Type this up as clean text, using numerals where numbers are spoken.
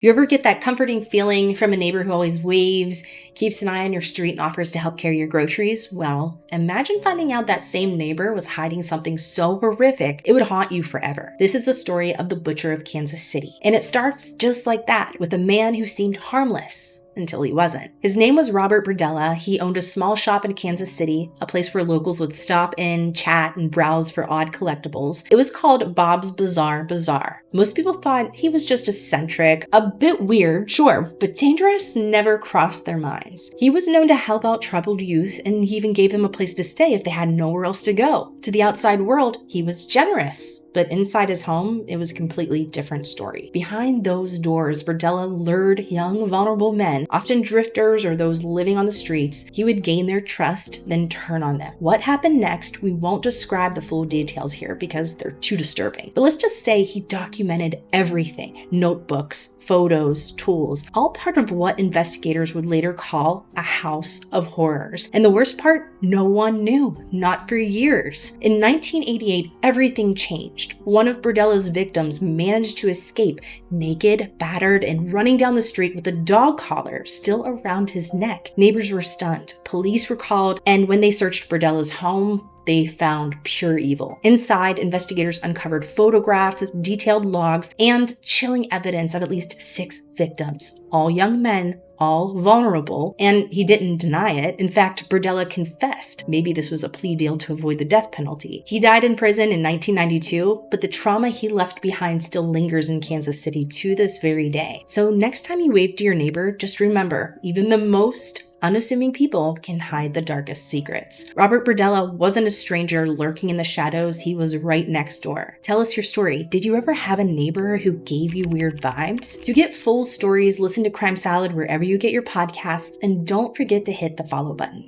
You ever get that comforting feeling from a neighbor who always waves, keeps an eye on your street, and offers to help carry your groceries? Well, imagine finding out that same neighbor was hiding something so horrific it would haunt you forever. This is the story of the Butcher of Kansas City. And it starts just like that, with a man who seemed harmless until he wasn't. His name was Robert Berdella. He owned a small shop in Kansas City, a place where locals would stop in, chat, and browse for odd collectibles. It was called Bob's Bizarre Bazaar. Most people thought he was just eccentric, a bit weird, sure, but dangerous never crossed their minds. He was known to help out troubled youth, and he even gave them a place to stay if they had nowhere else to go. To the outside world, he was generous. But inside his home, it was a completely different story. Behind those doors, Berdella lured young, vulnerable men, often drifters or those living on the streets. He would gain their trust, then turn on them. What happened next, we won't describe the full details here because they're too disturbing. But let's just say he documented everything. Notebooks, photos, tools, all part of what investigators would later call a house of horrors. And the worst part, no one knew, not for years. In 1988, everything changed. One of Berdella's victims managed to escape, naked, battered, and running down the street with a dog collar still around his neck. Neighbors were stunned, police were called, and when they searched Berdella's home, they found pure evil. Inside, investigators uncovered photographs, detailed logs, and chilling evidence of at least 6 victims, all young men, all vulnerable, and he didn't deny it. In fact, Berdella confessed. Maybe this was a plea deal to avoid the death penalty. He died in prison in 1992, but the trauma he left behind still lingers in Kansas City to this very day. So next time you wave to your neighbor, just remember, even the most unassuming people can hide the darkest secrets. Robert Berdella wasn't a stranger lurking in the shadows. He was right next door. Tell us your story. Did you ever have a neighbor who gave you weird vibes? To get full stories, listen to Crime Salad wherever you get your podcasts, and don't forget to hit the follow button.